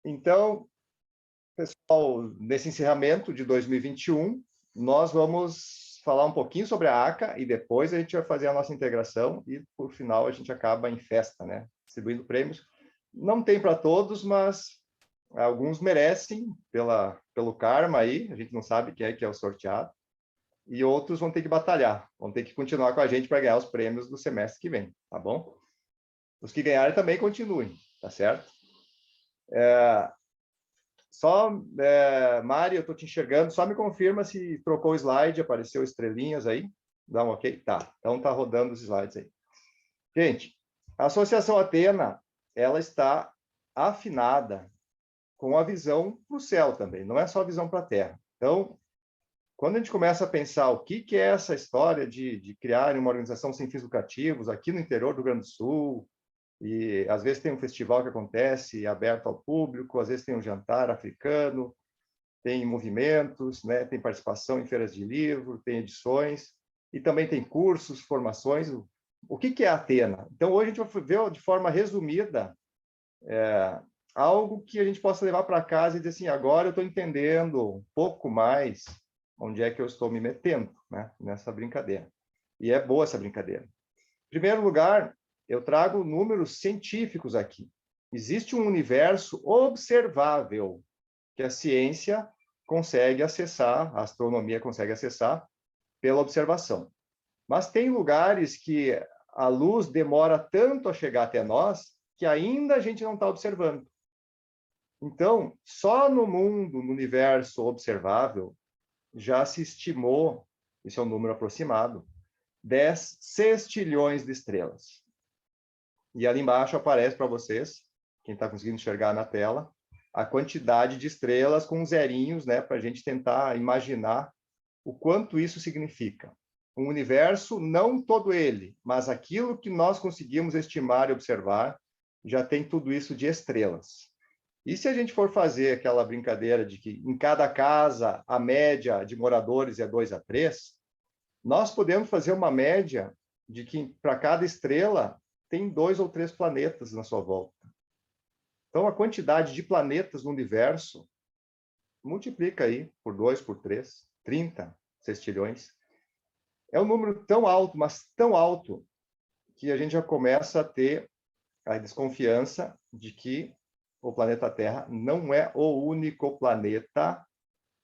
Então, pessoal, nesse encerramento de 2021, nós vamos falar um pouquinho sobre a ACA e depois a gente vai fazer a nossa integração e, por final, a gente acaba em festa, né? Distribuindo prêmios. Não tem para todos, mas alguns merecem pelo karma aí, a gente não sabe quem é que é o sorteado, e outros vão ter que batalhar, vão ter que continuar com a gente para ganhar os prêmios do semestre que vem, tá bom? Os que ganharem também continuem, tá certo? Mari, eu estou te enxergando, só me confirma se trocou o slide, apareceu estrelinhas aí, dá um ok? Tá, então tá rodando os slides aí. Gente, a Associação Athena, ela está afinada com a visão para o céu também, não é só a visão para a Terra. Então, quando a gente começa a pensar o que é essa história de criar uma organização sem fins lucrativos aqui no interior do Rio Grande do Sul, e às vezes tem um festival que acontece aberto ao público, às vezes tem um jantar africano, tem movimentos, né? Tem participação em feiras de livro, tem edições, e também tem cursos, formações. O que é a Athena? Então, hoje a gente vai ver de forma resumida algo que a gente possa levar para casa e dizer assim, agora eu estou entendendo um pouco mais onde é que eu estou me metendo, né? Nessa brincadeira. E é boa essa brincadeira. Em primeiro lugar, eu trago números científicos aqui. Existe um universo observável que a ciência consegue acessar, a astronomia consegue acessar pela observação. Mas tem lugares que a luz demora tanto a chegar até nós que ainda a gente não está observando. Então, só no mundo, no universo observável, já se estimou, esse é um número aproximado, 10 sextilhões de estrelas. E ali embaixo aparece para vocês, quem está conseguindo enxergar na tela, a quantidade de estrelas com zerinhos, né, para a gente tentar imaginar o quanto isso significa. Um universo, não todo ele, mas aquilo que nós conseguimos estimar e observar, já tem tudo isso de estrelas. E se a gente for fazer aquela brincadeira de que em cada casa a média de moradores é 2 a 3, nós podemos fazer uma média de que para cada estrela tem 2 ou 3 planetas na sua volta. Então, a quantidade de planetas no universo multiplica aí por 2, por 3, 30 sextilhões. É um número tão alto, mas tão alto, que a gente já começa a ter a desconfiança de que o planeta Terra não é o único planeta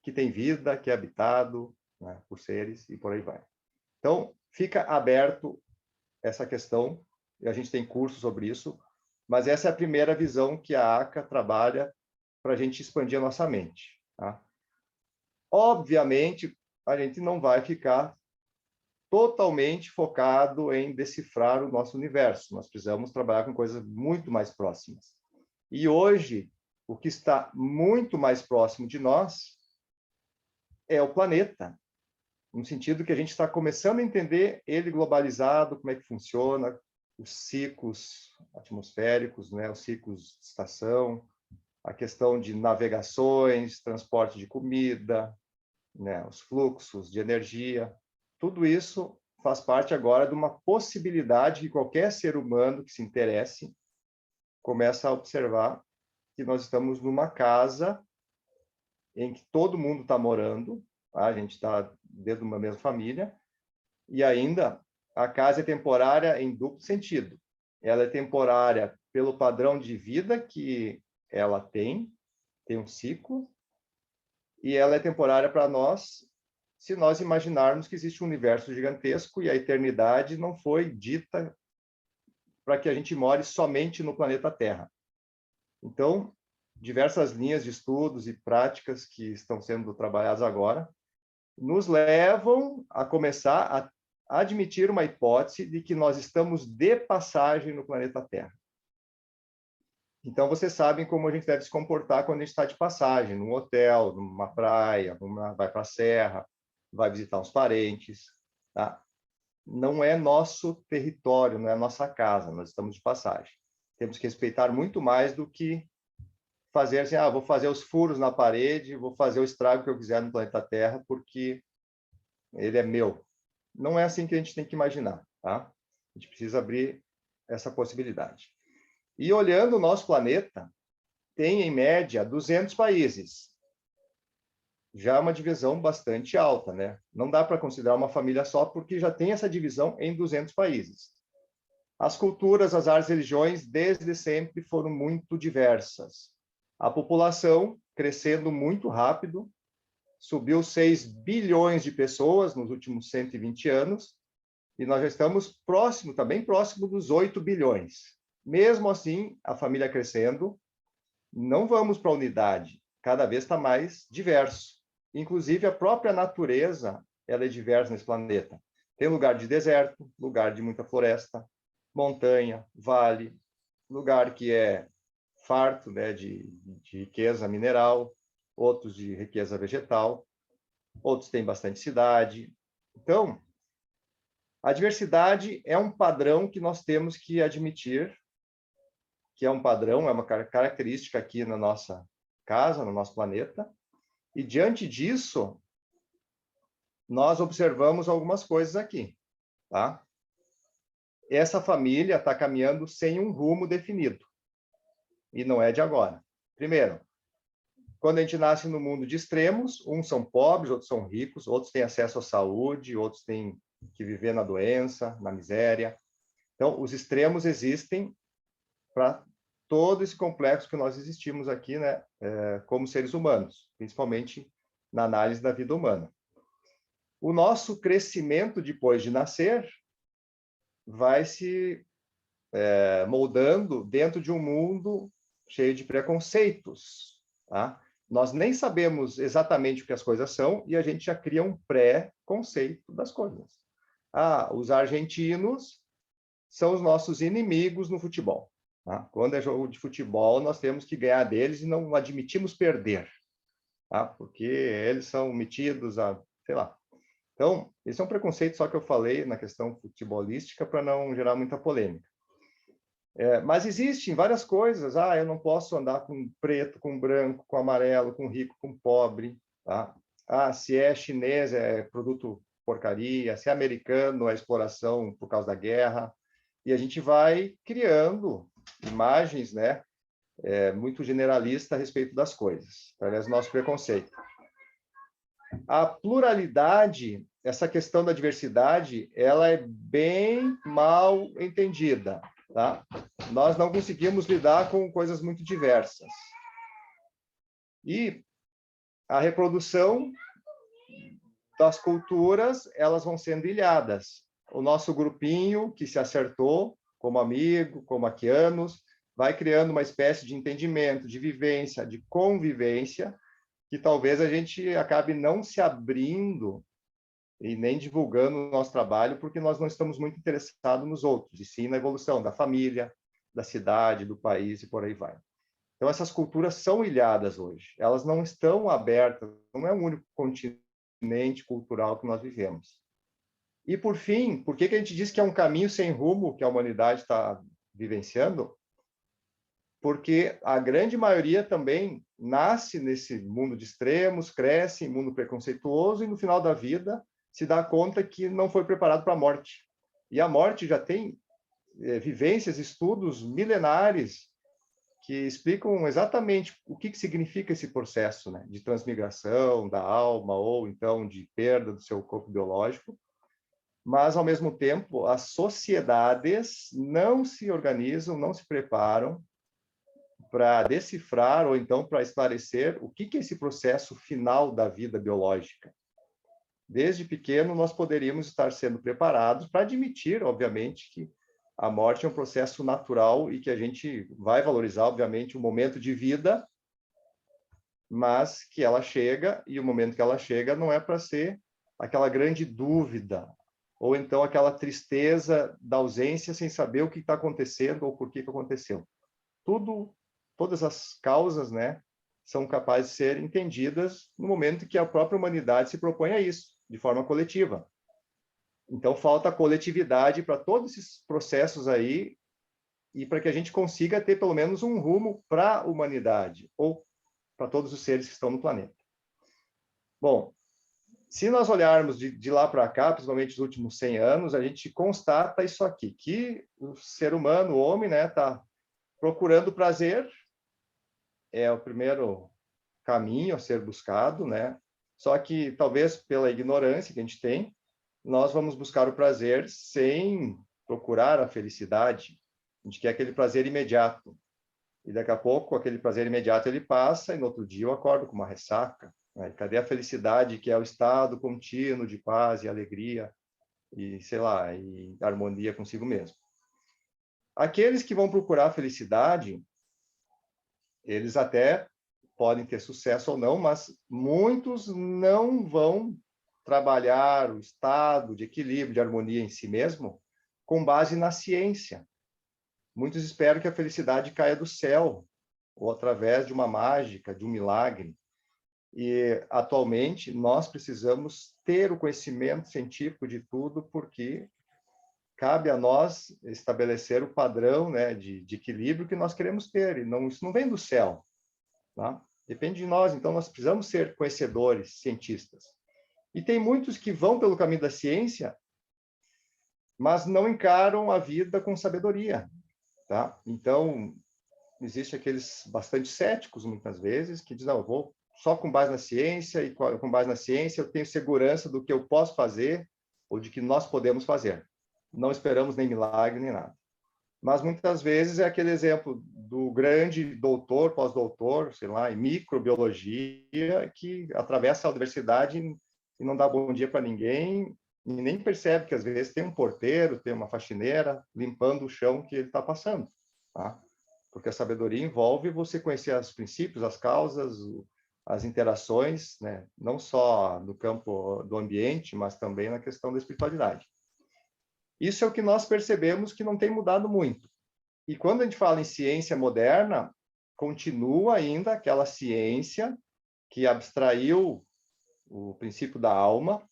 que tem vida, que é habitado, né, por seres e por aí vai. Então, fica aberto essa questão, e a gente tem curso sobre isso, mas essa é a primeira visão que a ACA trabalha para a gente expandir a nossa mente. Tá? Obviamente, a gente não vai ficar totalmente focado em decifrar o nosso universo. Nós precisamos trabalhar com coisas muito mais próximas. E hoje, o que está muito mais próximo de nós é o planeta, no sentido que a gente está começando a entender ele globalizado, como é que funciona, os ciclos atmosféricos, né, os ciclos de estação, a questão de navegações, transporte de comida, né, os fluxos de energia. Tudo isso faz parte agora de uma possibilidade que qualquer ser humano que se interesse começa a observar que nós estamos numa casa em que todo mundo está morando, tá? A gente está dentro de uma mesma família, e ainda a casa é temporária em duplo sentido. Ela é temporária pelo padrão de vida que ela tem um ciclo, e ela é temporária para nós, se nós imaginarmos que existe um universo gigantesco e a eternidade não foi dita para que a gente more somente no planeta Terra. Então, diversas linhas de estudos e práticas que estão sendo trabalhadas agora nos levam a começar a admitir uma hipótese de que nós estamos de passagem no planeta Terra. Então, vocês sabem como a gente deve se comportar quando a gente está de passagem, num hotel, numa praia, vai para a serra, vai visitar uns parentes. Tá? Não é nosso território, não é nossa casa, nós estamos de passagem. Temos que respeitar muito mais do que fazer assim, vou fazer os furos na parede, vou fazer o estrago que eu quiser no planeta Terra, porque ele é meu. Não é assim que a gente tem que imaginar, tá? A gente precisa abrir essa possibilidade. E olhando o nosso planeta, tem, em média, 200 países. Já é uma divisão bastante alta, né? Não dá para considerar uma família só, porque já tem essa divisão em 200 países. As culturas, as artes e religiões, desde sempre, foram muito diversas. A população crescendo muito rápido, subiu 6 bilhões de pessoas nos últimos 120 anos, e nós já estamos próximo, tá bem próximo dos 8 bilhões. Mesmo assim, a família crescendo, não vamos para a unidade, cada vez está mais diverso. Inclusive, a própria natureza ela é diversa nesse planeta. Tem lugar de deserto, lugar de muita floresta, montanha, vale, lugar que é farto, né, de riqueza mineral, outros de riqueza vegetal, outros têm bastante cidade. Então, a diversidade é um padrão que nós temos que admitir, que é um padrão, é uma característica aqui na nossa casa, no nosso planeta, e diante disso, nós observamos algumas coisas aqui, tá? Essa família está caminhando sem um rumo definido, e não é de agora. Primeiro, quando a gente nasce no mundo de extremos, uns são pobres, outros são ricos, outros têm acesso à saúde, outros têm que viver na doença, na miséria. Então, os extremos existem para todo esse complexo que nós existimos aqui, né, como seres humanos, principalmente na análise da vida humana. O nosso crescimento depois de nascer vai se moldando dentro de um mundo cheio de preconceitos, tá? Nós nem sabemos exatamente o que as coisas são e a gente já cria um pré-conceito das coisas. Ah, os argentinos são os nossos inimigos no futebol. Tá? Quando é jogo de futebol, nós temos que ganhar deles e não admitimos perder, tá? Porque eles são metidos a, sei lá. Então, esse é um preconceito só que eu falei na questão futebolística para não gerar muita polêmica. Mas existem várias coisas. Ah, eu não posso andar com preto, com branco, com amarelo, com rico, com pobre. Tá? Ah, se é chinês, é produto porcaria. Se é americano, é exploração por causa da guerra. E a gente vai criando imagens, né, muito generalistas a respeito das coisas, através do nosso preconceito. A pluralidade, essa questão da diversidade, ela é bem mal entendida. Tá? Nós não conseguimos lidar com coisas muito diversas. E a reprodução das culturas, elas vão sendo ilhadas. O nosso grupinho que se acertou, como amigo, como aqueanos, vai criando uma espécie de entendimento, de vivência, de convivência, que talvez a gente acabe não se abrindo e nem divulgando o nosso trabalho, porque nós não estamos muito interessados nos outros, e sim na evolução da família, da cidade, do país e por aí vai. Então, essas culturas são ilhadas hoje. Elas não estão abertas, não é o único continente cultural que nós vivemos. E, por fim, por que a gente diz que é um caminho sem rumo que a humanidade está vivenciando? Porque a grande maioria também nasce nesse mundo de extremos, cresce em mundo preconceituoso e, no final da vida, se dá conta que não foi preparado para a morte. E a morte já tem vivências, estudos milenares que explicam exatamente o que significa esse processo, né, de transmigração da alma ou então de perda do seu corpo biológico. Mas, ao mesmo tempo, as sociedades não se organizam, não se preparam para decifrar ou então para esclarecer o que é esse processo final da vida biológica. Desde pequeno, nós poderíamos estar sendo preparados para admitir, obviamente, que a morte é um processo natural e que a gente vai valorizar, obviamente, o momento de vida, mas que ela chega, e o momento que ela chega não é para ser aquela grande dúvida, ou então aquela tristeza da ausência sem saber o que está acontecendo ou por que aconteceu. Todas as causas, né, são capazes de ser entendidas no momento que a própria humanidade se propõe a isso, de forma coletiva. Então, falta coletividade para todos esses processos aí e para que a gente consiga ter pelo menos um rumo para a humanidade ou para todos os seres que estão no planeta. Bom, se nós olharmos de lá para cá, principalmente os últimos 100 anos, a gente constata isso aqui, que o ser humano, o homem, né, está procurando prazer é o primeiro caminho a ser buscado, né? Só que, talvez pela ignorância que a gente tem, nós vamos buscar o prazer sem procurar a felicidade. A gente quer aquele prazer imediato. E daqui a pouco, aquele prazer imediato ele passa, e no outro dia eu acordo com uma ressaca. Né? Cadê a felicidade, que é o estado contínuo de paz e alegria, e, sei lá, e harmonia consigo mesmo? Aqueles que vão procurar a felicidade, eles até podem ter sucesso ou não, mas muitos não vão trabalhar o estado de equilíbrio, de harmonia em si mesmo, com base na ciência. Muitos esperam que a felicidade caia do céu, ou através de uma mágica, de um milagre. E, atualmente, nós precisamos ter o conhecimento científico de tudo, porque cabe a nós estabelecer o padrão, né, de equilíbrio que nós queremos ter, e não, isso não vem do céu. Tá? Depende de nós, então nós precisamos ser conhecedores, cientistas. E tem muitos que vão pelo caminho da ciência, mas não encaram a vida com sabedoria. Tá? Então, existe aqueles bastante céticos, muitas vezes, que dizem, não, eu vou só com base na ciência, e com base na ciência eu tenho segurança do que eu posso fazer ou de que nós podemos fazer. Não esperamos nem milagre, nem nada. Mas muitas vezes é aquele exemplo do grande doutor, pós-doutor, sei lá, em microbiologia, que atravessa a universidade e não dá bom dia para ninguém, e nem percebe que às vezes tem um porteiro, tem uma faxineira limpando o chão que ele está passando. Tá? Porque a sabedoria envolve você conhecer os princípios, as causas, as interações, né? Não só no campo do ambiente, mas também na questão da espiritualidade. Isso é o que nós percebemos que não tem mudado muito. E quando a gente fala em ciência moderna, continua ainda aquela ciência que abstraiu o princípio da alma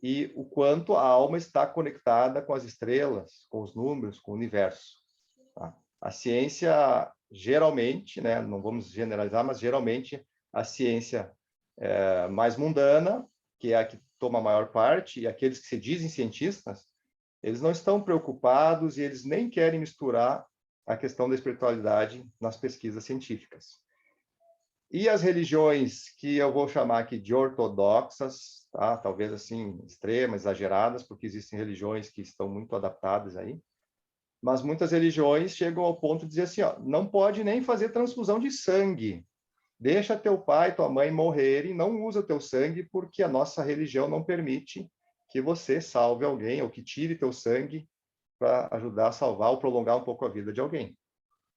e o quanto a alma está conectada com as estrelas, com os números, com o universo. Tá? A ciência, geralmente, né, não vamos generalizar, mas geralmente a ciência mais mundana, que é a que toma a maior parte, e aqueles que se dizem cientistas, eles não estão preocupados e eles nem querem misturar a questão da espiritualidade nas pesquisas científicas. E as religiões que eu vou chamar aqui de ortodoxas, tá? Talvez assim, extremas, exageradas, porque existem religiões que estão muito adaptadas aí, mas muitas religiões chegam ao ponto de dizer assim, ó, não pode nem fazer transfusão de sangue. Deixa teu pai, tua mãe morrerem, não usa teu sangue, porque a nossa religião não permite que você salve alguém ou que tire teu sangue para ajudar a salvar ou prolongar um pouco a vida de alguém.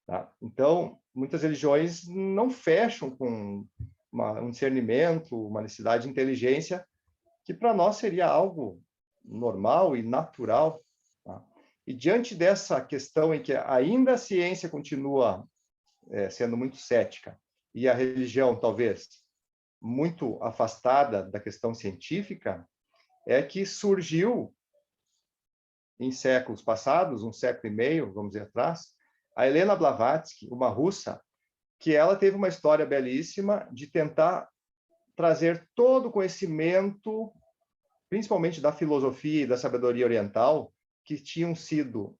Tá? Então, muitas religiões não fecham com um discernimento, uma necessidade de inteligência, que para nós seria algo normal e natural. Tá? E diante dessa questão em que ainda a ciência continua sendo muito cética e a religião, talvez, muito afastada da questão científica, é que surgiu, em séculos passados, um século e meio, vamos dizer, atrás, a Helena Blavatsky, uma russa, que ela teve uma história belíssima de tentar trazer todo o conhecimento, principalmente da filosofia e da sabedoria oriental, que tinham sido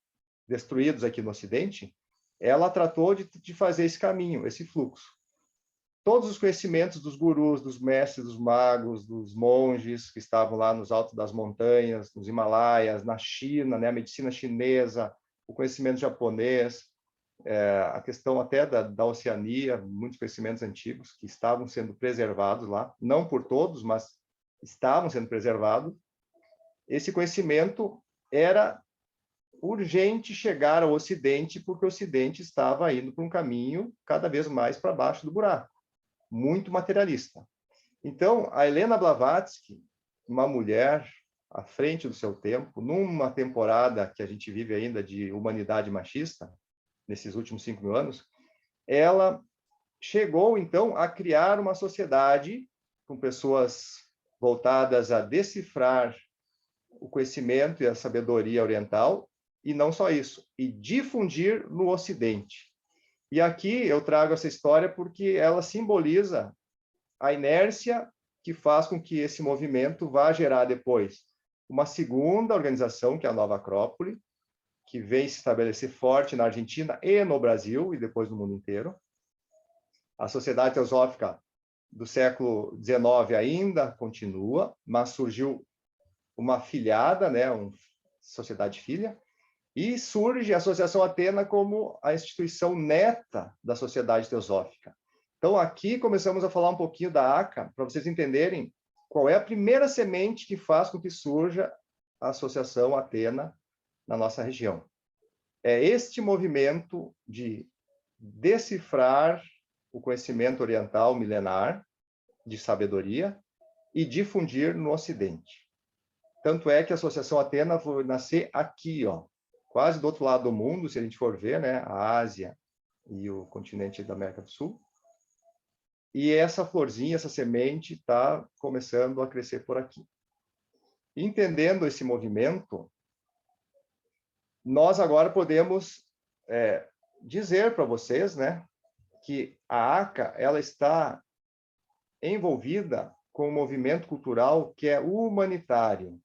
destruídos aqui no Ocidente. Ela tratou de fazer esse caminho, esse fluxo. Todos os conhecimentos dos gurus, dos mestres, dos magos, dos monges que estavam lá nos altos das montanhas, nos Himalaias, na China, né, a medicina chinesa, o conhecimento japonês, a questão até da Oceania, muitos conhecimentos antigos que estavam sendo preservados lá, não por todos, mas estavam sendo preservados. Esse conhecimento era urgente chegar ao Ocidente, porque o Ocidente estava indo para um caminho cada vez mais para baixo do buraco, muito materialista. Então, a Helena Blavatsky, uma mulher à frente do seu tempo, numa temporada que a gente vive ainda de humanidade machista, nesses últimos 5.000 anos, ela chegou, então, a criar uma sociedade com pessoas voltadas a decifrar o conhecimento e a sabedoria oriental, e não só isso, e difundir no Ocidente. E aqui eu trago essa história porque ela simboliza a inércia que faz com que esse movimento vá gerar depois uma segunda organização, que é a Nova Acrópole, que vem se estabelecer forte na Argentina e no Brasil, e depois no mundo inteiro. A Sociedade Teosófica do século XIX ainda continua, mas surgiu uma afiliada, né, uma sociedade filha, e surge a Associação Atena como a instituição neta da Sociedade Teosófica. Então, aqui começamos a falar um pouquinho da ACA, para vocês entenderem qual é a primeira semente que faz com que surja a Associação Atena na nossa região. É este movimento de decifrar o conhecimento oriental milenar de sabedoria e difundir no Ocidente. Tanto é que a Associação Atena foi nascer aqui, ó, quase do outro lado do mundo, se a gente for ver, né, a Ásia e o continente da América do Sul. E essa florzinha, essa semente está começando a crescer por aqui. Entendendo esse movimento, nós agora podemos dizer para vocês, né, que a ACA ela está envolvida com um movimento cultural que é humanitário.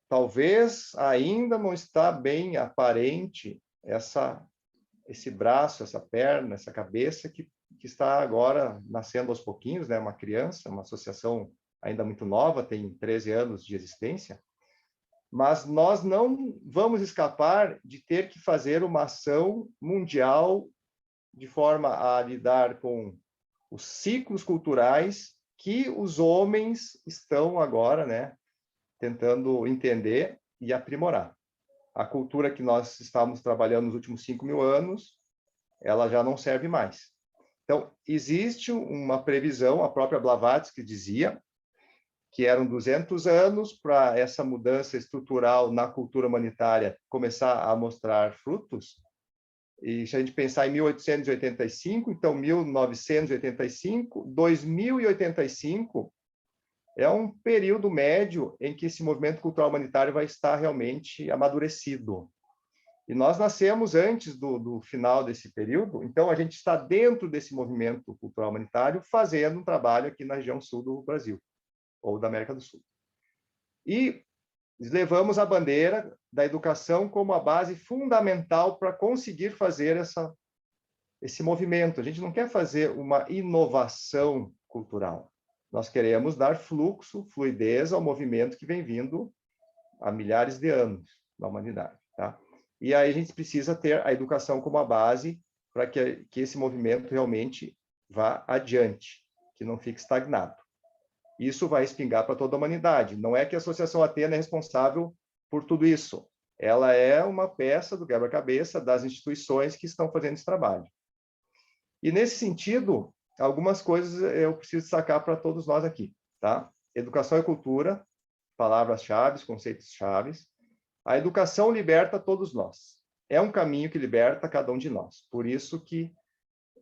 Talvez ainda não está bem aparente esse braço, essa perna, essa cabeça que está agora nascendo aos pouquinhos, né? Uma criança, uma associação ainda muito nova, tem 13 anos de existência, mas nós não vamos escapar de ter que fazer uma ação mundial de forma a lidar com os ciclos culturais que os homens estão agora, né, tentando entender e aprimorar. A cultura que nós estávamos trabalhando nos últimos 5.000 anos, ela já não serve mais. Então, existe uma previsão, a própria Blavatsky dizia, que eram 200 anos para essa mudança estrutural na cultura humanitária começar a mostrar frutos. E se a gente pensar em 1885, então 1985, 2085 é um período médio em que esse movimento cultural humanitário vai estar realmente amadurecido. E nós nascemos antes do final desse período, então a gente está dentro desse movimento cultural humanitário fazendo um trabalho aqui na região sul do Brasil, ou da América do Sul. E levamos a bandeira da educação como a base fundamental para conseguir fazer esse movimento. A gente não quer fazer uma inovação cultural. Nós queremos dar fluxo, fluidez ao movimento que vem vindo há milhares de anos na humanidade. Tá? E aí a gente precisa ter a educação como a base para que esse movimento realmente vá adiante, que não fique estagnado. Isso vai espingar para toda a humanidade. Não é que a Associação Atena é responsável por tudo isso. Ela é uma peça do quebra-cabeça das instituições que estão fazendo esse trabalho. E, nesse sentido, algumas coisas eu preciso destacar para todos nós aqui. Tá? Educação e cultura, palavras-chave, conceitos-chave. A educação liberta todos nós. É um caminho que liberta cada um de nós. Por isso que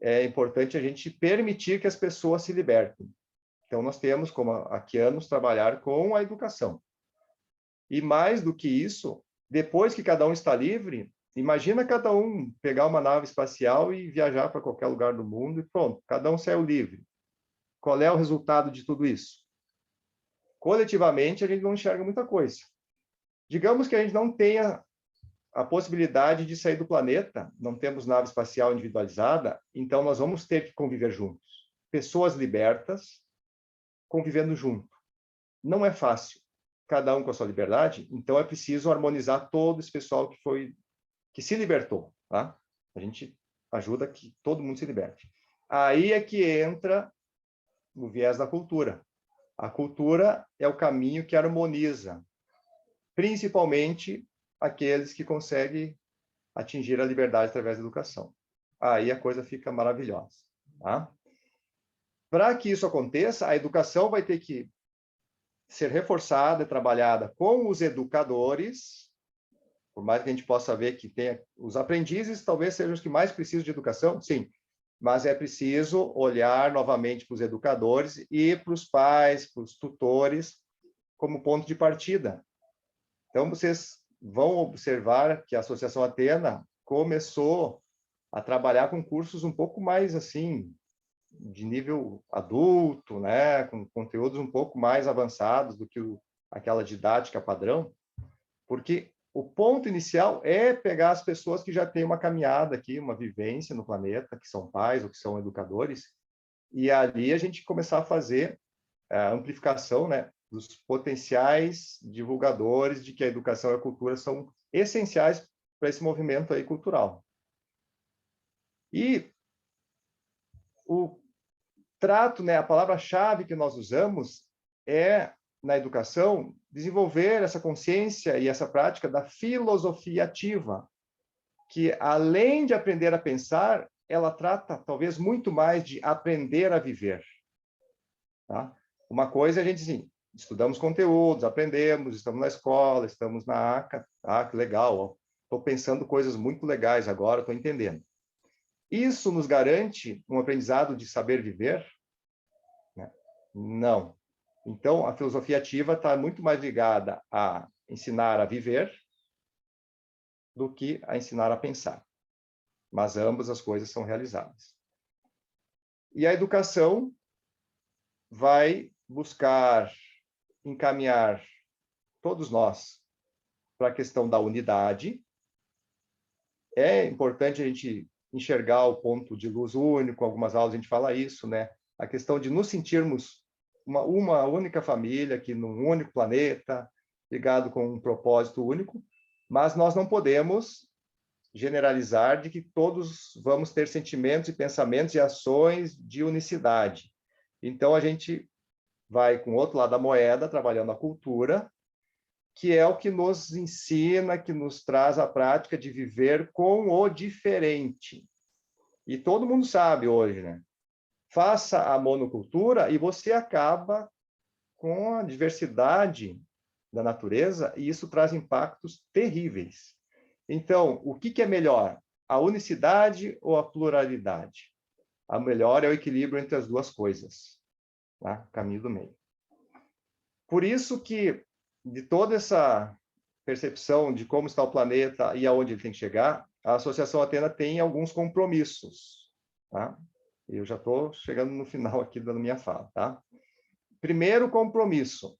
é importante a gente permitir que as pessoas se libertem. Então, nós temos, como aquianos, trabalhar com a educação. E mais do que isso, depois que cada um está livre, imagina cada um pegar uma nave espacial e viajar para qualquer lugar do mundo e pronto, cada um saiu livre. Qual é o resultado de tudo isso? Coletivamente, a gente não enxerga muita coisa. Digamos que a gente não tenha a possibilidade de sair do planeta, não temos nave espacial individualizada, então nós vamos ter que conviver juntos. Pessoas libertas, convivendo junto. Não é fácil, cada um com a sua liberdade, então é preciso harmonizar todo esse pessoal que se libertou, tá? A gente ajuda que todo mundo se liberte. Aí é que entra o viés da cultura. A cultura é o caminho que harmoniza, principalmente aqueles que conseguem atingir a liberdade através da educação. Aí a coisa fica maravilhosa, tá? Para que isso aconteça, a educação vai ter que ser reforçada e trabalhada com os educadores, por mais que a gente possa ver que tem os aprendizes, talvez sejam os que mais precisam de educação, sim, mas é preciso olhar novamente para os educadores e para os pais, para os tutores, como ponto de partida. Então, vocês vão observar que a Associação Atena começou a trabalhar com cursos um pouco mais, assim, de nível adulto, né, com conteúdos um pouco mais avançados do que aquela didática padrão, porque o ponto inicial é pegar as pessoas que já têm uma caminhada aqui, uma vivência no planeta, que são pais ou que são educadores, e ali a gente começar a fazer a amplificação, né, dos potenciais divulgadores de que a educação e a cultura são essenciais para esse movimento aí cultural. E o trato, né, a palavra-chave que nós usamos é, na educação, desenvolver essa consciência e essa prática da filosofia ativa, que, além de aprender a pensar, ela trata, talvez, muito mais de aprender a viver. Tá? Uma coisa é a gente, assim, estudamos conteúdos, aprendemos, estamos na escola, estamos na ACA, tá? Que legal, estou pensando coisas muito legais agora, estou entendendo. Isso nos garante um aprendizado de saber viver? Né? Não. Então, a filosofia ativa está muito mais ligada a ensinar a viver do que a ensinar a pensar. Mas ambas as coisas são realizadas. E a educação vai buscar encaminhar todos nós para a questão da unidade. É importante a gente enxergar o ponto de luz único, algumas aulas a gente fala isso, né? A questão de nos sentirmos uma única família aqui num único planeta, ligado com um propósito único, mas nós não podemos generalizar de que todos vamos ter sentimentos e pensamentos e ações de unicidade. Então, a gente vai com o outro lado da moeda, trabalhando a cultura, que é o que nos ensina, que nos traz a prática de viver com o diferente. E todo mundo sabe hoje, né? Faça a monocultura e você acaba com a diversidade da natureza, e isso traz impactos terríveis. Então, o que é melhor? A unicidade ou a pluralidade? A melhor é o equilíbrio entre as duas coisas, tá? Caminho do meio. Por isso que, de toda essa percepção de como está o planeta e aonde ele tem que chegar, a Associação Athena tem alguns compromissos, tá? Eu já estou chegando no final aqui da minha fala, tá? Primeiro compromisso,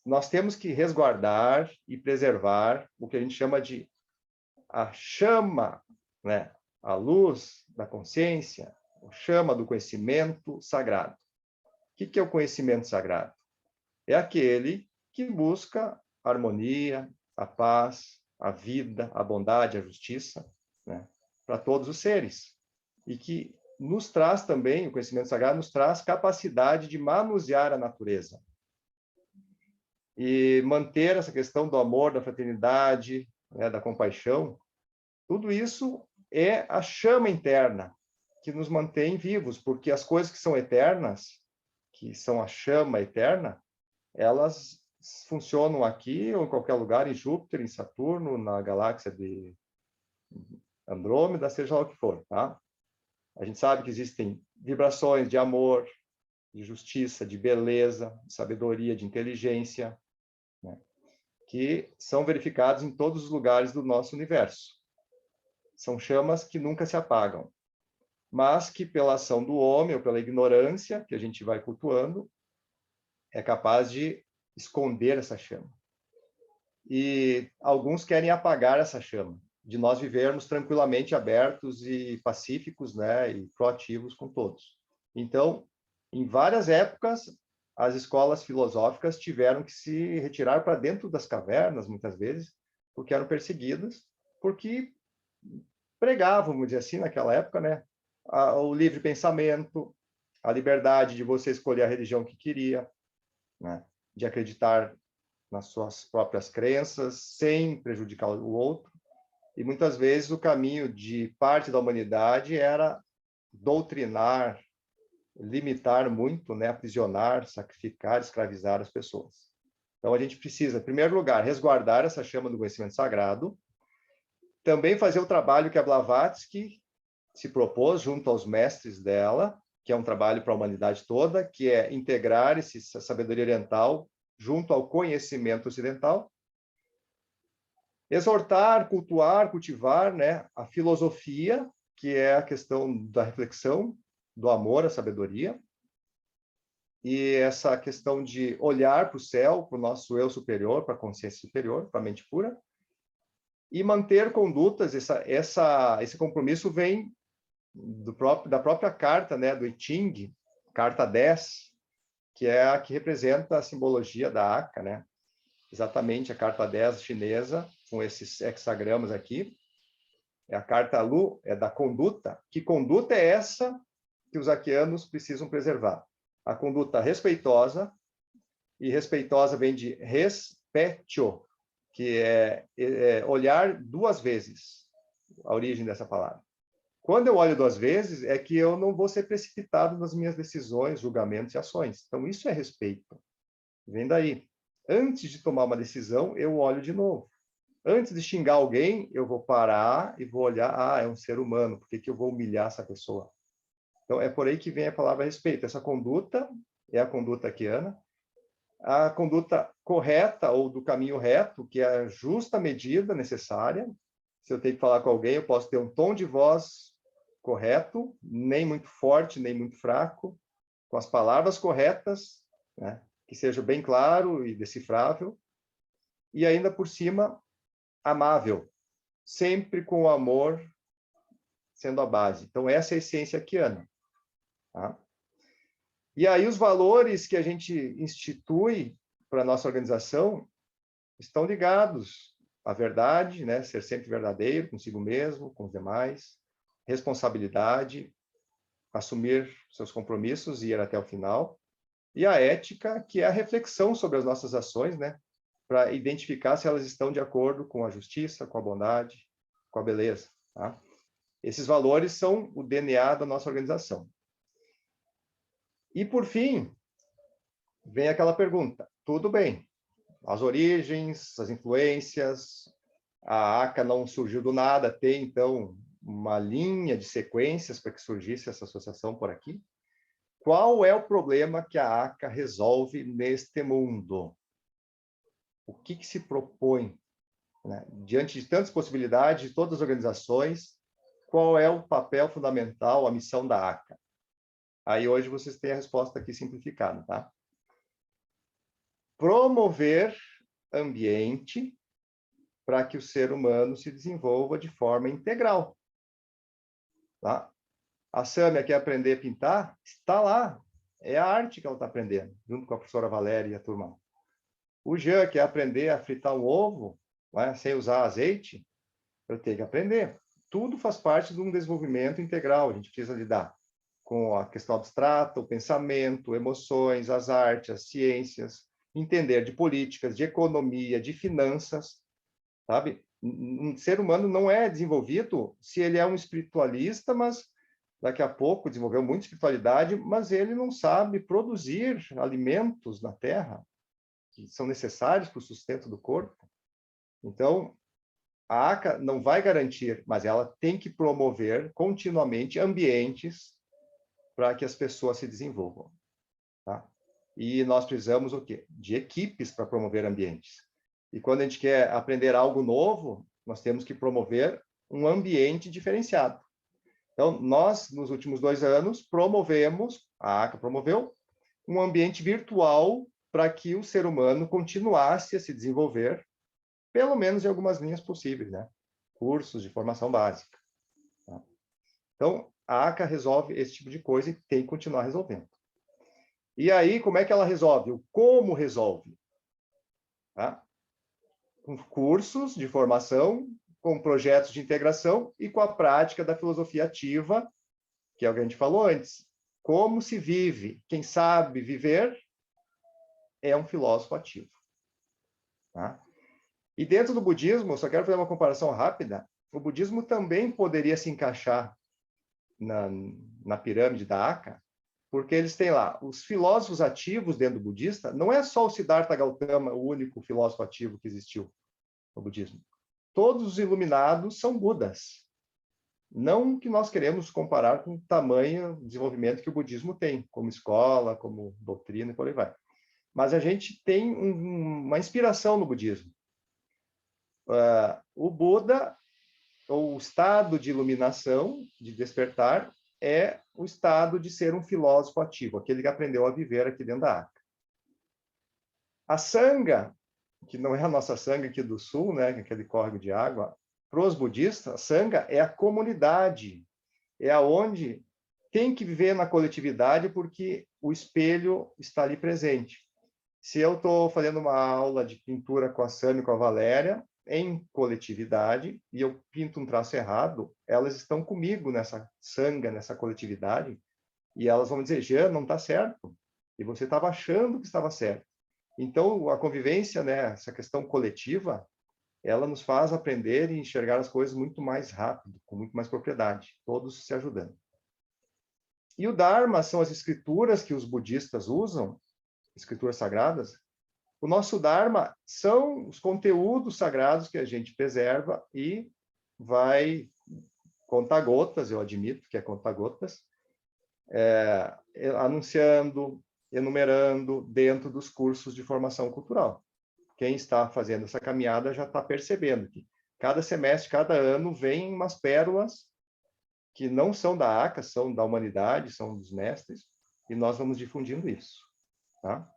nós temos que resguardar e preservar o que a gente chama de a chama, né? A luz da consciência, a chama do conhecimento sagrado. O que é o conhecimento sagrado? É aquele que busca a harmonia, a paz, a vida, a bondade, a justiça, né? Para todos os seres. E que nos traz também, o conhecimento sagrado nos traz capacidade de manusear a natureza. E manter essa questão do amor, da fraternidade, né, da compaixão, tudo isso é a chama interna que nos mantém vivos, porque as coisas que são eternas, que são a chama eterna, elas funcionam aqui ou em qualquer lugar, em Júpiter, em Saturno, na galáxia de Andrômeda, seja lá o que for, tá? A gente sabe que existem vibrações de amor, de justiça, de beleza, de sabedoria, de inteligência, né? Que são verificados em todos os lugares do nosso universo. São chamas que nunca se apagam, mas que pela ação do homem ou pela ignorância que a gente vai cultuando, é capaz de esconder essa chama. E alguns querem apagar essa chama, de nós vivermos tranquilamente abertos e pacíficos, né, e proativos com todos. Então, em várias épocas, as escolas filosóficas tiveram que se retirar para dentro das cavernas, muitas vezes, porque eram perseguidas, porque pregavam, vamos dizer assim, naquela época, né, o livre pensamento, a liberdade de você escolher a religião que queria, né, de acreditar nas suas próprias crenças, sem prejudicar o outro. E muitas vezes o caminho de parte da humanidade era doutrinar, limitar muito, né, aprisionar, sacrificar, escravizar as pessoas. Então a gente precisa, em primeiro lugar, resguardar essa chama do conhecimento sagrado, também fazer o trabalho que a Blavatsky se propôs junto aos mestres dela, que é um trabalho para a humanidade toda, que é integrar essa sabedoria oriental junto ao conhecimento ocidental, exortar, cultuar, cultivar, né, a filosofia, que é a questão da reflexão, do amor à sabedoria, e essa questão de olhar para o céu, para o nosso eu superior, para a consciência superior, para a mente pura, e manter condutas. Esse compromisso vem da própria carta, né, do I Ching, carta 10, que é a que representa a simbologia da ACA, né? Exatamente a carta 10 chinesa, com esses hexagramas aqui. É a carta Lu, é da conduta. Que conduta é essa que os akianos precisam preservar? A conduta respeitosa, e respeitosa vem de respeto, que é olhar duas vezes, a origem dessa palavra. Quando eu olho duas vezes, é que eu não vou ser precipitado nas minhas decisões, julgamentos e ações. Então, isso é respeito. Vem daí. Antes de tomar uma decisão, eu olho de novo. Antes de xingar alguém, eu vou parar e vou olhar, é um ser humano, por que eu vou humilhar essa pessoa? Então, é por aí que vem a palavra respeito. Essa conduta é a conduta akiana. A conduta correta ou do caminho reto, que é a justa medida necessária. Se eu tenho que falar com alguém, eu posso ter um tom de voz correto, nem muito forte, nem muito fraco, com as palavras corretas, né? Que seja bem claro e decifrável, e ainda por cima, amável, sempre com o amor sendo a base. Então, essa é a essência akiana. Tá? E aí, os valores que a gente institui para a nossa organização estão ligados à verdade, né? Ser sempre verdadeiro consigo mesmo, com os demais, responsabilidade, assumir seus compromissos e ir até o final, e a ética, que é a reflexão sobre as nossas ações, né? Para identificar se elas estão de acordo com a justiça, com a bondade, com a beleza. Tá? Esses valores são o DNA da nossa organização. E, por fim, vem aquela pergunta. Tudo bem, as origens, as influências, a ACA não surgiu do nada, tem, então, uma linha de sequências para que surgisse essa associação por aqui. Qual é o problema que a ACA resolve neste mundo? O que se propõe? Né? Diante de tantas possibilidades, de todas as organizações, qual é o papel fundamental, a missão da ACA? Aí hoje vocês têm a resposta aqui simplificada, tá? Promover ambiente para que o ser humano se desenvolva de forma integral. Tá? A Sâmia quer aprender a pintar? Está lá. É a arte que ela está aprendendo, junto com a professora Valéria e a turma. O Jean quer aprender a fritar um ovo, né, sem usar azeite? Eu tenho que aprender. Tudo faz parte de um desenvolvimento integral. A gente precisa lidar com a questão abstrata, o pensamento, emoções, as artes, as ciências, entender de políticas, de economia, de finanças, sabe? Um ser humano não é desenvolvido se ele é um espiritualista, mas daqui a pouco desenvolveu muita espiritualidade, mas ele não sabe produzir alimentos na Terra que são necessários para o sustento do corpo. Então, a ACA não vai garantir, mas ela tem que promover continuamente ambientes para que as pessoas se desenvolvam. Tá? E nós precisamos o quê? De equipes para promover ambientes. E quando a gente quer aprender algo novo, nós temos que promover um ambiente diferenciado. Então, nós, nos últimos 2 anos, a ACA promoveu, um ambiente virtual para que o ser humano continuasse a se desenvolver, pelo menos em algumas linhas possíveis, né? Cursos de formação básica. Tá? Então, a ACA resolve esse tipo de coisa e tem que continuar resolvendo. E aí, como é que ela resolve? O como resolve? Tá? Com cursos de formação, com projetos de integração e com a prática da filosofia ativa, que é o que a gente falou antes. Como se vive? Quem sabe viver é um filósofo ativo. Tá? E dentro do budismo, só quero fazer uma comparação rápida, o budismo também poderia se encaixar na pirâmide da ACA, porque eles têm lá os filósofos ativos dentro do budista, não é só o Siddhartha Gautama, o único filósofo ativo que existiu no budismo. Todos os iluminados são Budas. Não que nós queremos comparar com o tamanho de desenvolvimento que o budismo tem, como escola, como doutrina e por aí vai. Mas a gente tem uma inspiração no budismo. O Buda, ou o estado de iluminação, de despertar, é o estado de ser um filósofo ativo, aquele que aprendeu a viver aqui dentro da ACA. A sanga, que não é a nossa sanga aqui do sul, né, aquele córrego de água, para os budistas, a sanga é a comunidade, é aonde tem que viver na coletividade porque o espelho está ali presente. Se eu estou fazendo uma aula de pintura com a Sâmia e com a Valéria, em coletividade, e eu pinto um traço errado, elas estão comigo nessa sanga, nessa coletividade, e elas vão dizer, Jean, não está certo. E você estava achando que estava certo. Então, a convivência, né, essa questão coletiva, ela nos faz aprender e enxergar as coisas muito mais rápido, com muito mais propriedade, todos se ajudando. E o Dharma são as escrituras que os budistas usam, escrituras sagradas. O nosso Dharma são os conteúdos sagrados que a gente preserva e vai conta-gotas, eu admito que é conta-gotas, anunciando, enumerando dentro dos cursos de formação cultural. Quem está fazendo essa caminhada já está percebendo que cada semestre, cada ano, vem umas pérolas que não são da ACA, são da humanidade, são dos mestres, e nós vamos difundindo isso. Tá?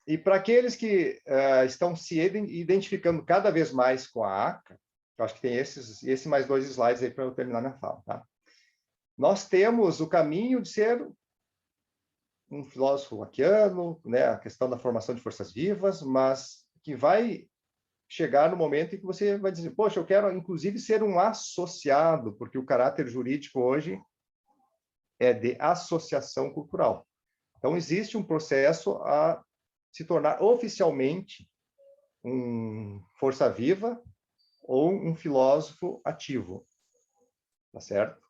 E para aqueles que estão se identificando cada vez mais com a ACA, eu acho que tem esse mais 2 slides aí para eu terminar minha fala. Tá? Nós temos o caminho de ser um filósofo wakiano, né, a questão da formação de forças vivas, mas que vai chegar no momento em que você vai dizer, poxa, eu quero, inclusive, ser um associado, porque o caráter jurídico hoje é de associação cultural. Então, existe um processo a se tornar oficialmente um força viva ou um filósofo ativo, tá certo?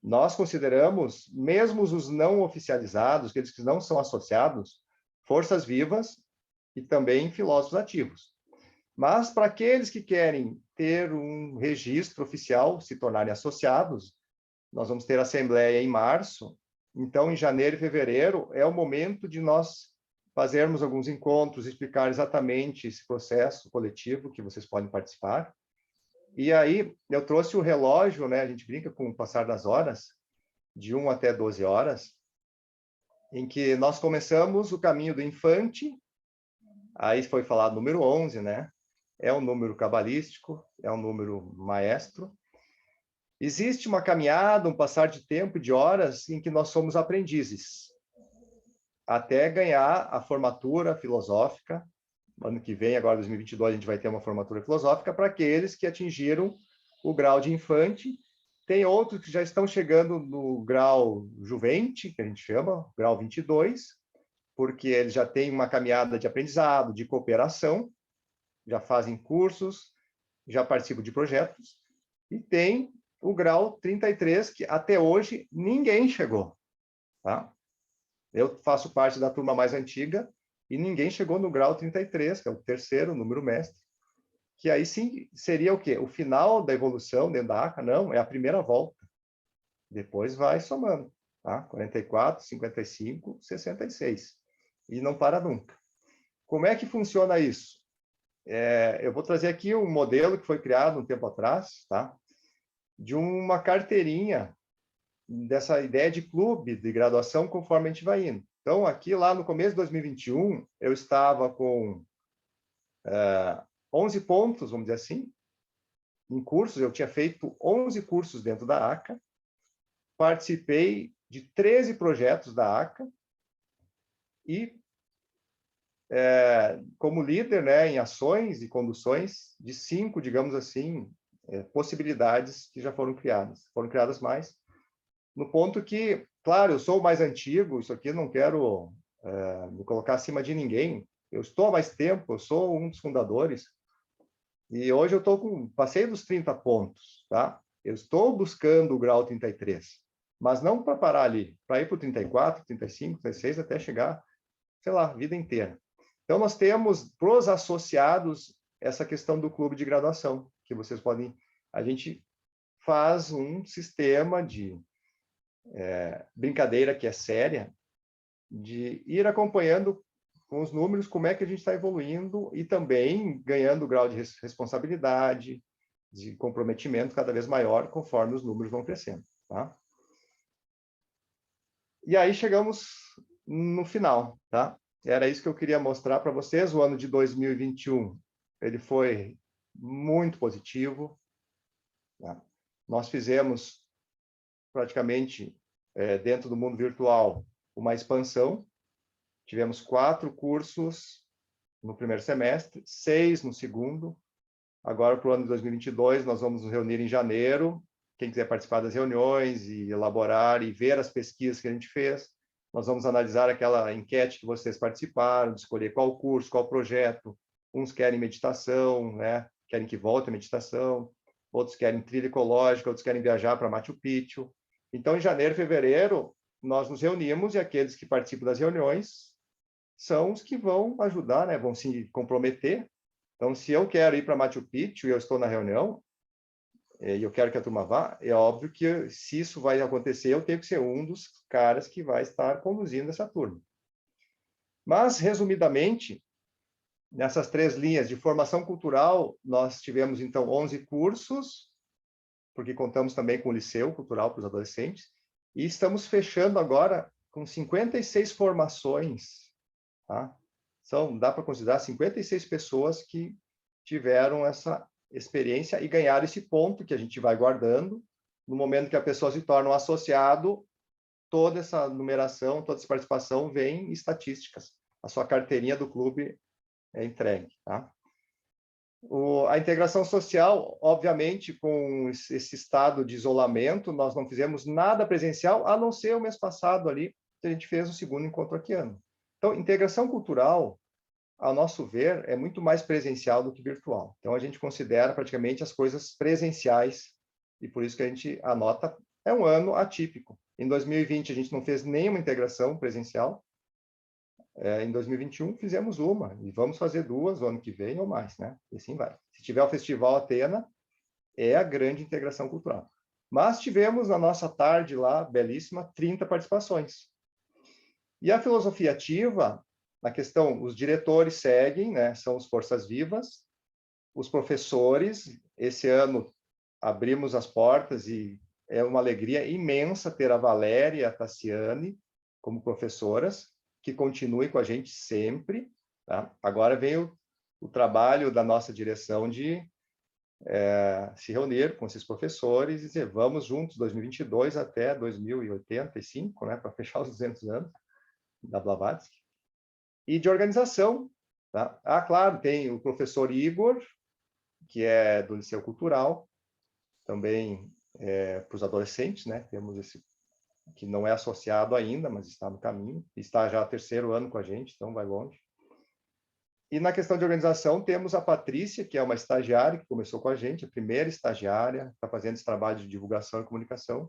Nós consideramos, mesmo os não oficializados, aqueles que não são associados, forças vivas e também filósofos ativos. Mas, para aqueles que querem ter um registro oficial, se tornarem associados, nós vamos ter assembleia em março, então, em janeiro e fevereiro, é o momento de nós fazermos alguns encontros, explicar exatamente esse processo coletivo que vocês podem participar. E aí, eu trouxe o relógio, né? A gente brinca com o passar das horas, de 1 até 12 horas, em que nós começamos o caminho do infante, aí foi falado número 11, né? É um número cabalístico, é um número maestro. Existe uma caminhada, um passar de tempo, de horas, em que nós somos aprendizes, até ganhar a formatura filosófica. Ano que vem, agora 2022, a gente vai ter uma formatura filosófica para aqueles que atingiram o grau de infante. Tem outros que já estão chegando no grau juvente, que a gente chama, grau 22, porque eles já têm uma caminhada de aprendizado, de cooperação, já fazem cursos, já participam de projetos, e tem o grau 33, que até hoje ninguém chegou. Tá? Eu faço parte da turma mais antiga, e ninguém chegou no grau 33, que é o terceiro número mestre, que aí sim seria o quê? O final da evolução dentro da ACA? Não, é a primeira volta. Depois vai somando, tá? 44, 55, 66. E não para nunca. Como é que funciona isso? Eu vou trazer aqui um modelo que foi criado um tempo atrás, tá? De uma carteirinha dessa ideia de clube de graduação conforme a gente vai indo. Então, aqui, lá no começo de 2021, eu estava com 11 pontos, vamos dizer assim, em cursos. Eu tinha feito 11 cursos dentro da ACA, participei de 13 projetos da ACA e, como líder, né, em ações e conduções de 5, digamos assim, possibilidades que já foram criadas mais, no ponto que, claro, eu sou o mais antigo, isso aqui eu não quero me colocar acima de ninguém, eu estou há mais tempo, eu sou um dos fundadores, e hoje eu passei dos 30 pontos, tá? Eu estou buscando o grau 33, mas não para parar ali, para ir para o 34, 35, 36, até chegar, sei lá, a vida inteira. Então, nós temos, para os associados, essa questão do clube de graduação, que vocês podem... A gente faz um sistema de brincadeira que é séria, de ir acompanhando com os números como é que a gente está evoluindo e também ganhando grau de responsabilidade, de comprometimento cada vez maior conforme os números vão crescendo. tá? E aí chegamos no final, tá? Era isso que eu queria mostrar para vocês. O ano de 2021, ele foi muito positivo, tá? Nós fizemos praticamente, dentro do mundo virtual, uma expansão. Tivemos 4 cursos no primeiro semestre, 6 no segundo. Agora, para o ano de 2022, nós vamos nos reunir em janeiro. Quem quiser participar das reuniões e elaborar e ver as pesquisas que a gente fez, nós vamos analisar aquela enquete que vocês participaram, de escolher qual curso, qual projeto. Uns querem meditação, né? Querem que volte a meditação. Outros querem trilha ecológica, outros querem viajar para Machu Picchu. Então, em janeiro, fevereiro, nós nos reunimos e aqueles que participam das reuniões são os que vão ajudar, né? Vão se comprometer. Então, se eu quero ir para Machu Picchu e eu estou na reunião, e eu quero que a turma vá, é óbvio que se isso vai acontecer, eu tenho que ser um dos caras que vai estar conduzindo essa turma. Mas, resumidamente, nessas 3 linhas de formação cultural, nós tivemos, então, 11 cursos, porque contamos também com o Liceu Cultural para os adolescentes, e estamos fechando agora com 56 formações, tá? Dá para considerar 56 pessoas que tiveram essa experiência e ganharam esse ponto que a gente vai guardando. No momento que a pessoa se torna um associado, toda essa numeração, toda essa participação vem em estatísticas. A sua carteirinha do clube é entregue, tá? A integração social, obviamente, com esse estado de isolamento, nós não fizemos nada presencial, a não ser o mês passado ali, que a gente fez o segundo encontro aquiano. Então, integração cultural, a nosso ver, é muito mais presencial do que virtual. Então, a gente considera praticamente as coisas presenciais, e por isso que a gente anota, é um ano atípico. Em 2020, a gente não fez nenhuma integração presencial. Em 2021, fizemos uma, e vamos fazer 2 o ano que vem ou mais, né? E assim vai. Se tiver o Festival Atena, é a grande integração cultural. Mas tivemos, na nossa tarde lá, belíssima, 30 participações. E a filosofia ativa, na questão, os diretores seguem, né? São os forças vivas, os professores, esse ano abrimos as portas e é uma alegria imensa ter a Valéria e a Tassiane como professoras, que continuem com a gente sempre, tá? Agora vem o trabalho da nossa direção de se reunir com esses professores e dizer, vamos juntos, 2022 até 2085, né? Para fechar os 200 anos da Blavatsky. E de organização, tá? Claro, tem o professor Igor, que é do Liceu Cultural, também para os adolescentes, né? Temos esse que não é associado ainda, mas está no caminho, está já 3º ano com a gente, então vai longe. E na questão de organização, temos a Patrícia, que é uma estagiária, que começou com a gente, a primeira estagiária, está fazendo esse trabalho de divulgação e comunicação,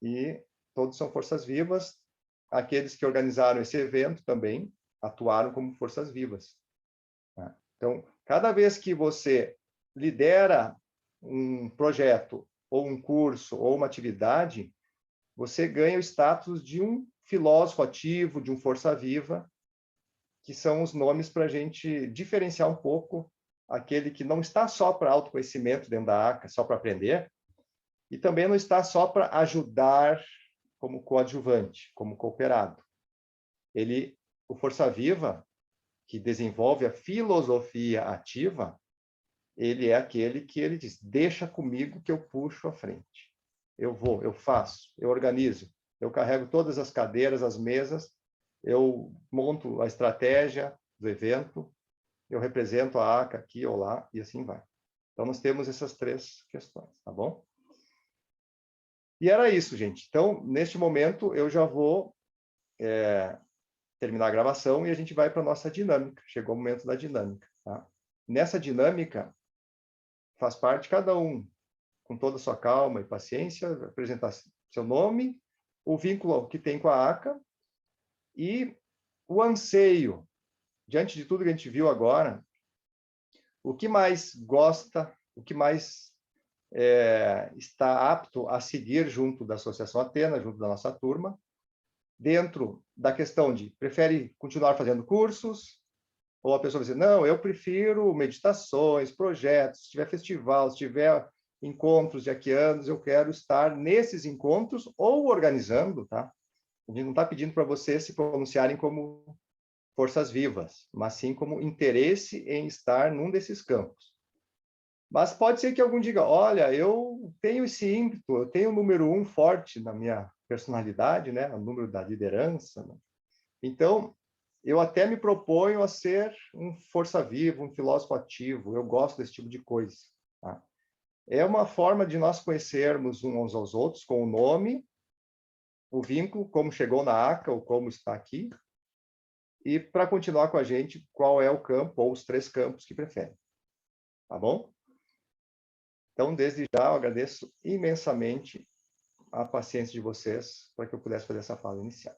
e todos são forças vivas. Aqueles que organizaram esse evento também atuaram como forças vivas. Então, cada vez que você lidera um projeto, ou um curso, ou uma atividade, você ganha o status de um filósofo ativo, de um força viva, que são os nomes para a gente diferenciar um pouco aquele que não está só para autoconhecimento dentro da ACA, só para aprender, e também não está só para ajudar como coadjuvante, como cooperado. O força viva, que desenvolve a filosofia ativa, ele é aquele que ele diz, deixa comigo que eu puxo à frente. Eu vou, eu faço, eu organizo, eu carrego todas as cadeiras, as mesas, eu monto a estratégia do evento, eu represento a ACA aqui ou lá, e assim vai. Então, nós temos essas 3 questões, tá bom? E era isso, gente. Então, neste momento, eu já vou terminar a gravação e a gente vai para a nossa dinâmica. Chegou o momento da dinâmica, tá? Nessa dinâmica, faz parte cada um, com toda a sua calma e paciência, apresentar seu nome, o vínculo que tem com a ACA e o anseio, diante de tudo que a gente viu agora, o que mais gosta, o que mais está apto a seguir junto da Associação Atena, junto da nossa turma, dentro da questão de prefere continuar fazendo cursos, ou a pessoa vai dizer, não, eu prefiro meditações, projetos, se tiver festival, se tiver encontros jaquianos, eu quero estar nesses encontros ou organizando, tá? A gente não está pedindo para vocês se pronunciarem como forças vivas, mas sim como interesse em estar num desses campos. Mas pode ser que algum diga, olha, eu tenho esse ímpeto, eu tenho o número 1 forte na minha personalidade, né? O número da liderança, né? Então, eu até me proponho a ser um força viva, um filósofo ativo, eu gosto desse tipo de coisa, tá? É uma forma de nós conhecermos uns aos outros com o nome, o vínculo, como chegou na ACA ou como está aqui, e para continuar com a gente, qual é o campo ou os 3 campos que preferem. Tá bom? Então, desde já, eu agradeço imensamente a paciência de vocês para que eu pudesse fazer essa fala inicial.